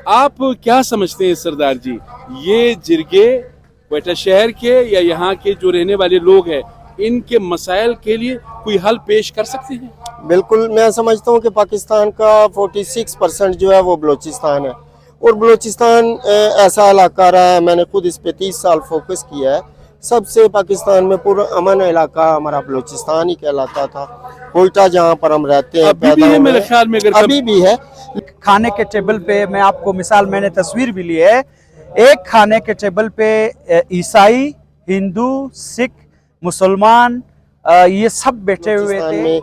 आप क्या समझते हैं सरदार जी, ये जिरगे क्वेटा शहर के या यहाँ के जो रहने वाले लोग हैं इनके मसाइल के लिए कोई हल पेश कर सकते हैं? बिल्कुल, मैं समझता हूँ कि पाकिस्तान का 46% जो है वो बलूचिस्तान है, और बलूचिस्तान ऐसा इलाका रहा है, मैंने खुद इस पे 30 साल फोकस किया है। सबसे पाकिस्तान में पूरा अमन इलाका हमारा बलूचिस्तान ही कहलाता था। कोयटा जहाँ पर हम रहते हैं अभी भी है मेरे ख्याल में, अगर अभी भी है। खाने के टेबल पे मैं आपको मिसाल, मैंने तस्वीर भी ली है, एक खाने के टेबल पे ईसाई, हिंदू, सिख, मुसलमान ये सब बैठे हुए थे। में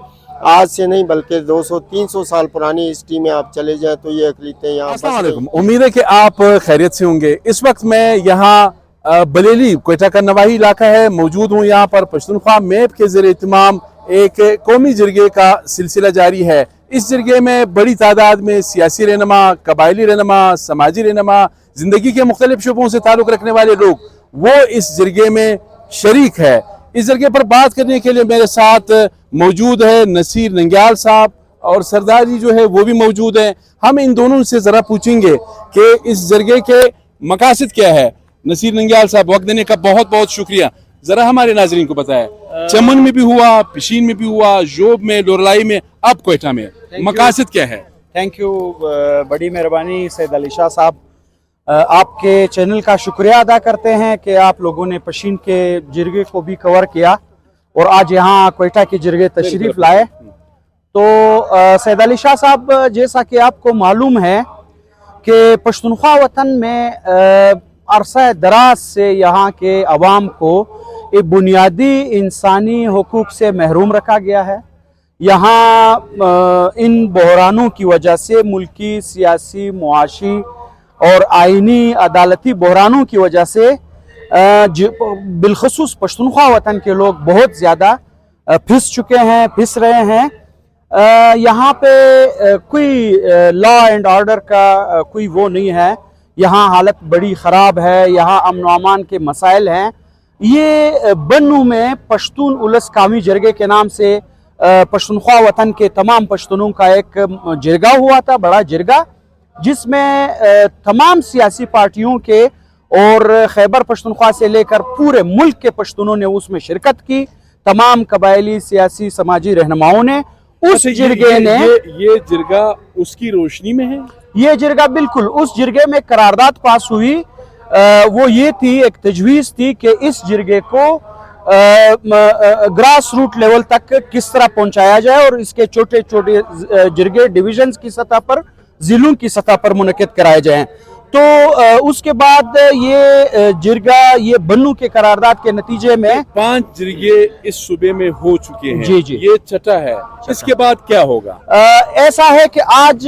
आज से नहीं बल्कि 200-300 साल पुरानी हिस्ट्री में आप चले जाएं तो ये अकलीतें यहाँ अस्सलाम, उम्मीद है कि आप खैरियत से होंगे। इस वक्त मैं यहाँ बलेली क्वेटा का नवाही इलाका है मौजूद हूँ। यहाँ पर पश्तूनख्वा मैप के ज़रिए इत्माम एक कौमी जिरगे का सिलसिला जारी है। इस जिरगे में बड़ी तादाद में सियासी रहनुमा, कबायली रहनुमा, समाजी रहनुमा, ज़िंदगी के मुख्तलिफ शुबों से ताल्लुक़ रखने वाले लोग वो इस जिरगे में शरीक है। इस जगह पर बात करने के लिए मेरे साथ मौजूद है नसीर नंग्याल साहब, और सरदार जी जो है वो भी मौजूद हैं। हम इन दोनों से ज़रा पूछेंगे कि इस जगह के मकासद क्या है। नसीर नंग्याल साहब, वक्त देने का बहुत बहुत शुक्रिया। ज़रा हमारे नाज़रीन को बताया, चमन में भी हुआ, पिशीन में भी हुआ, जोब में, लोरलाई में, अब क्वेटा में, मकासद क्या है? थैंक यू, बड़ी मेहरबानी सैयद अली शाह साहब। आपके चैनल का शुक्रिया अदा करते हैं कि आप लोगों ने पशीन के जिरगे को भी कवर किया और आज यहाँ क्वेटा के जिरगे तशरीफ़ लाए। तो सैयद अली शाह साहब, जैसा कि आपको मालूम है कि पश्तूनख्वा वतन में अरसा दराज से यहाँ के अवाम को एक बुनियादी इंसानी हुकूक से महरूम रखा गया है। यहाँ इन बहरानों की वजह से, मुल्की, सियासी, मुआशी और आइनी अदालती बहरानों की वजह से बिलखसूस पश्तूनख्वा वतन के लोग बहुत ज़्यादा फिस चुके हैं, फिस रहे हैं। यहाँ पे कोई लॉ एंड ऑर्डर का कोई वो नहीं है। यहाँ हालत बड़ी ख़राब है, यहाँ अमन व अमान के मसाइल हैं। ये बन्नू में पश्तून उलस कामी जिरगे के नाम से पश्तूनख्वा वतन के तमाम पश्तूनों का एक जिरगा हुआ था, बड़ा जिरगा, जिसमें तमाम सियासी पार्टियों के और खैबर पश्तूनख्वा से लेकर पूरे मुल्क के पश्तूनों ने उसमें शिरकत की। तमाम कबायली, सियासी, समाजी रहनुमाओं ने उस जिरगे ने ये जिरगा उसकी रोशनी में है। ये जिरगा बिल्कुल उस जिरगे में करारदाद पास हुई। वो ये थी, एक तजवीज़ थी कि इस जिरगे को ग्रास रूट लेवल तक किस तरह पहुंचाया जाए और इसके छोटे छोटे जिरगे डिविजन्स की सतह पर, जिलों की सतह पर मुनक़िद कराए जाएं। तो उसके बाद ये जिरगा, ये बन्नू के करारदाद के नतीजे में 5 जिरगे इस सूबे में हो चुके हैं। जी जी, ये छठा है। इसके बाद क्या होगा? ऐसा है कि आज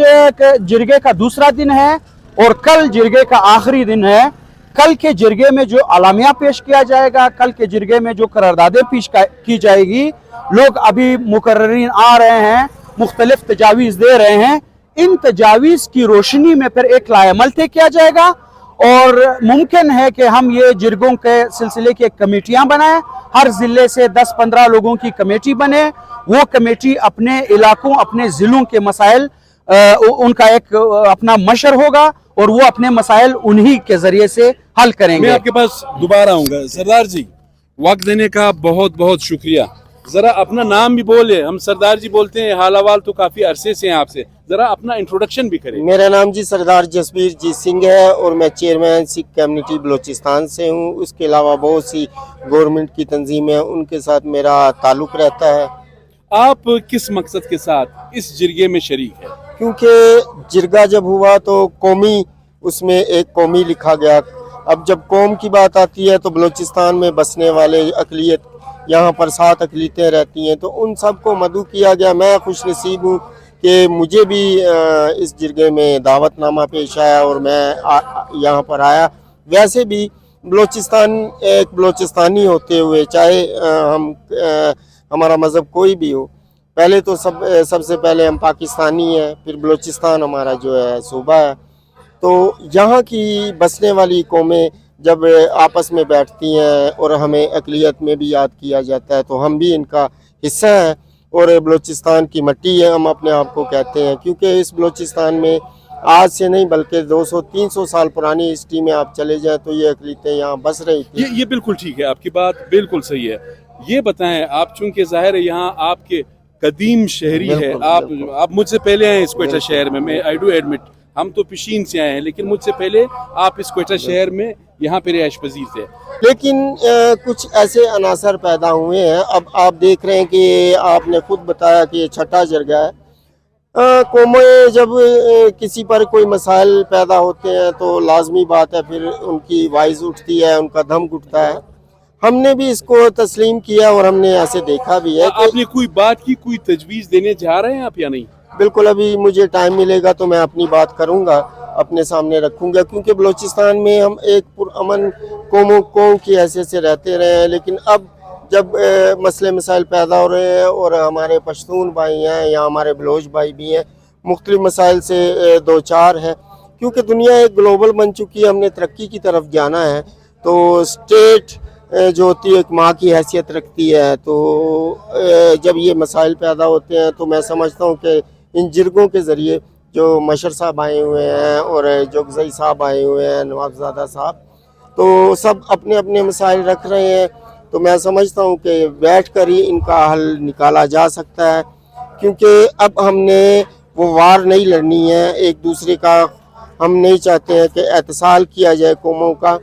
जिरगे का दूसरा दिन है और कल जिरगे का आखिरी दिन है। कल के जिरगे में जो अलामिया पेश किया जाएगा, कल के जिरगे में जो करारदादें पेश की जाएगी, लोग अभी मुकर्ररीन आ रहे हैं, मुख्तलिफ तजावीज़ दे रहे हैं। इन तजावीज़ की रोशनी में फिर एक लाएमल तय किया जाएगा और मुमकिन है कि हम ये जिरगों के सिलसिले की कमेटियां बनाएं। हर ज़िले से 10-15 लोगों की कमेटी बने। वो कमेटी अपने इलाकों, अपने ज़िलों के मसाइल, उनका एक अपना मशर होगा और वो अपने मसाइल उन्हीं के ज़रिए से हल करेंगे। मैं आपके पास दोबारा आऊँगा। सरदार जी, वक्त देने का बहुत बहुत शुक्रिया। ज़रा अपना नाम भी बोले। हम सरदार जी बोलते हैं, हाल अहवाल तो काफ़ी अरसे से हैं आपसे, ज़रा अपना इंट्रोडक्शन भी करें। मेरा नाम जी सरदार जसबीर जी सिंह है और मैं चेयरमैन सिख कम्युनिटी बलूचिस्तान से हूँ। उसके अलावा बहुत सी गवर्नमेंट की तंजीमें हैं, उनके साथ मेरा ताल्लुक़ रहता है। आप किस मकसद के साथ इस जिरगे में शरीक है? क्योंकि जिरगा जब हुआ तो कौमी, उसमें एक कौमी लिखा गया। अब जब कौम की बात आती है तो बलूचिस्तान में बसने वाले अकलियत, यहाँ पर 7 अकलीतें रहती हैं, तो उन सब को मदऊ किया गया। मैं खुश नसीब हूँ कि मुझे भी इस जिरगे में दावतनामा पेश आया और मैं यहाँ पर आया। वैसे भी बलूचिस्तान एक बलूचिस्तानी होते हुए, चाहे हमारा मज़हब कोई भी हो, पहले तो सबसे पहले हम पाकिस्तानी हैं, फिर बलूचिस्तान हमारा जो है सूबा है। तो यहाँ की बसने वाली कौमें जब आपस में बैठती हैं और हमें अक़लियत में भी याद किया जाता है, तो हम भी इनका हिस्सा हैं और बलूचिस्तान की मट्टी है, हम अपने आप को कहते हैं। क्योंकि इस बलूचिस्तान में आज से नहीं बल्कि 200-300 साल पुरानी हिस्ट्री में आप चले जाएं तो ये अकलीतें यहाँ बस रही थी। ये बिल्कुल ठीक है, आपकी बात बिल्कुल सही है। ये बताएं, आप चूंकि जाहिर है यहाँ आपके कदीम शहरी है, आप मुझसे पहले आए इस क्वेटा शहर में, मैं आई डू एडमिट, हम तो पिशीन से आए हैं, लेकिन मुझसे पहले आप इस क्वेटा शहर में यहाँ पे रिहाइश पजीर थे। लेकिन कुछ ऐसे अनासर पैदा हुए हैं। अब आप देख रहे हैं कि आपने खुद बताया कि ये छठा जरगा है। कौमें जब किसी पर कोई मसाइल पैदा होते हैं तो लाजमी बात है फिर उनकी वाइज उठती है, उनका दम घुटता है। हमने भी इसको तस्लीम किया और हमने ऐसे देखा भी है कि आपने कोई बात की, कोई तजवीज़ देने जा रहे हैं आप या नहीं? बिल्कुल, अभी मुझे टाइम मिलेगा तो मैं अपनी बात करूंगा, अपने सामने रखूंगा, क्योंकि बलूचिस्तान में हम एक पुरअमन कौम की हैसियत से रहते रहे हैं। लेकिन अब जब मसले मसाइल पैदा हो रहे हैं और हमारे पश्तून भाई हैं या हमारे बलोच भाई भी हैं, मुख्तलिफ मसाइल से दो चार हैं, क्योंकि दुनिया एक ग्लोबल बन चुकी है, हमने तरक्की की तरफ जाना है। तो स्टेट जो होती है एक माँ की हैसियत रखती है, तो जब ये मसाइल पैदा होते हैं तो मैं समझता हूँ कि इन जिरगों के ज़रिए जो मशर साहब आए हुए हैं और जोगज़ई साहब आए हुए हैं, नवाबज़ादा साहब, तो सब अपने अपने मसाइल रख रहे हैं। तो मैं समझता हूँ कि बैठ कर ही इनका हल निकाला जा सकता है, क्योंकि अब हमने वो वार नहीं लड़नी है एक दूसरे का। हम नहीं चाहते हैं कि एहतसाल किया जाए कौमों का।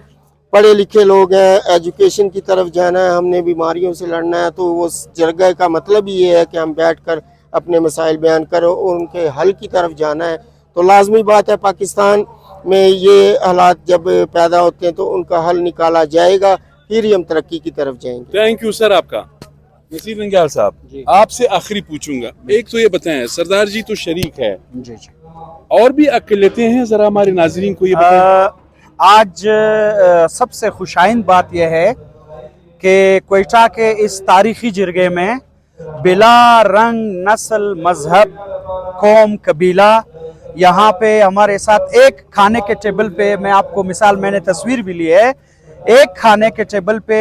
पढ़े लिखे लोग हैं, एजुकेशन की तरफ जाना है, हमने बीमारियों से लड़ना है। तो वो जरगा का मतलब ही ये है कि हम बैठ कर अपने मसाइल बयान करो और उनके हल की तरफ जाना है। तो लाजमी बात है पाकिस्तान में ये हालात जब पैदा होते हैं तो उनका हल निकाला जाएगा, फिर ही हम तरक्की की तरफ जाएंगे। थैंक यू सर आपका। नसीर नंग्याल साहब, आपसे आखिरी पूछूंगा, एक तो ये बताएं, सरदार जी तो शरीक है जी जी, और भी अकेलेते हैं, जरा हमारे नाजरीन को ये बताएं। आज सबसे खुशाइंद बात यह है कि क्वेटा के इस तारीखी जिरगे में बिला रंग नस्ल मजहब कौम कबीला यहाँ पे हमारे साथ एक खाने के टेबल पे, मैं आपको मिसाल, मैंने तस्वीर भी ली है, एक खाने के टेबल पे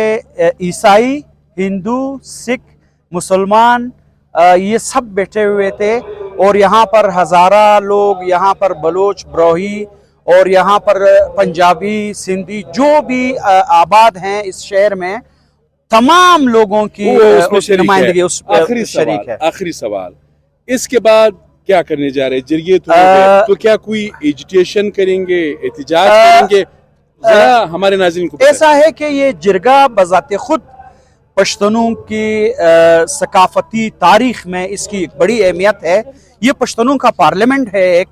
ईसाई, हिंदू, सिख, मुसलमान ये सब बैठे हुए थे। और यहाँ पर हज़ारा लोग, यहाँ पर बलोच, ब्रोही और यहाँ पर पंजाबी, सिंधी जो भी आबाद हैं इस शहर में, तमाम लोगों की नुमाइंदगी उस शरीक है। आखिरी सवाल, इसके बाद क्या करने जा रहे हैं? जरिए तो क्या कोई एजिटेशन करेंगे, एहतिजाज करेंगे? जरा हमारे नाज़रीन को ऐसा है कि ये जिरगा बजाते खुद पश्तूनों की सकाफती तारीख में इसकी एक बड़ी अहमियत है। ये पश्तूनों का पार्लियामेंट है एक,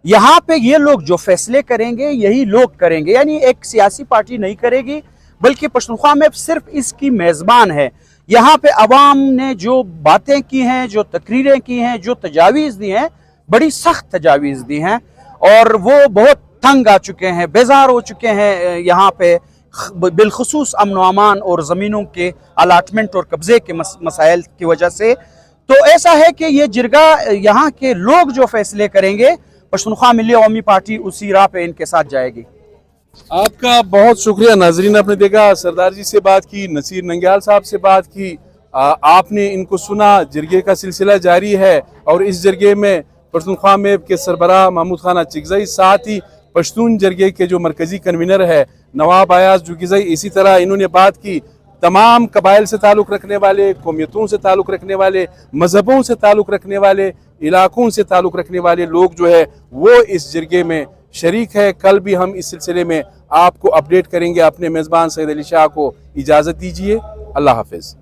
यहाँ पे ये लोग जो फैसले करेंगे यही लोग करेंगे, यानी एक सियासी पार्टी नहीं करेगी, बल्कि पश्तूनख्वा में सिर्फ इसकी मेज़बान है। यहाँ पे अवाम ने जो बातें की हैं, जो तकरीरें की हैं, जो तजावीज़ दी हैं, बड़ी सख्त तजावीज़ दी हैं और वो बहुत तंग आ चुके हैं, बेजार हो चुके हैं यहाँ पे, बिलखुसूस अमन व अमान और ज़मीनों के अलाटमेंट और कब्ज़े के मसाइल की वजह से। तो ऐसा है कि ये जिरगा यहाँ के लोग जो फैसले करेंगे, पश्तूनख्वा मिली अवामी पार्टी उसी राह पे इनके साथ जाएगी। आपका बहुत शुक्रिया। नाजरीन, आपने देखा, सरदार जी से बात की, नसीर नंग्याल साहब से बात की, आपने इनको सुना। जिरगे का सिलसिला जारी है और इस जिरगे में पश्तूनख्वा मेब के सरबराह महमूद खान अचिकज़ई, साथ ही पश्तून जरगे के जो मरकजी कन्वीनर है नवाब अयाज जुगीज़ई, इसी तरह इन्होंने बात की तमाम कबाइल से ताल्लुक़ रखने वाले, कौमियतों से ताल्लुक़ रखने वाले, मज़हबों से ताल्लुक़ रखने वाले, इलाकों से ताल्लुक़ रखने वाले लोग जो है वो इस जिरगे में शरीक है। कल भी हम इस सिलसिले में आपको अपडेट करेंगे। अपने मेज़बान सैयद अली शाह को इजाज़त दीजिए। अल्लाह हाफ़िज़।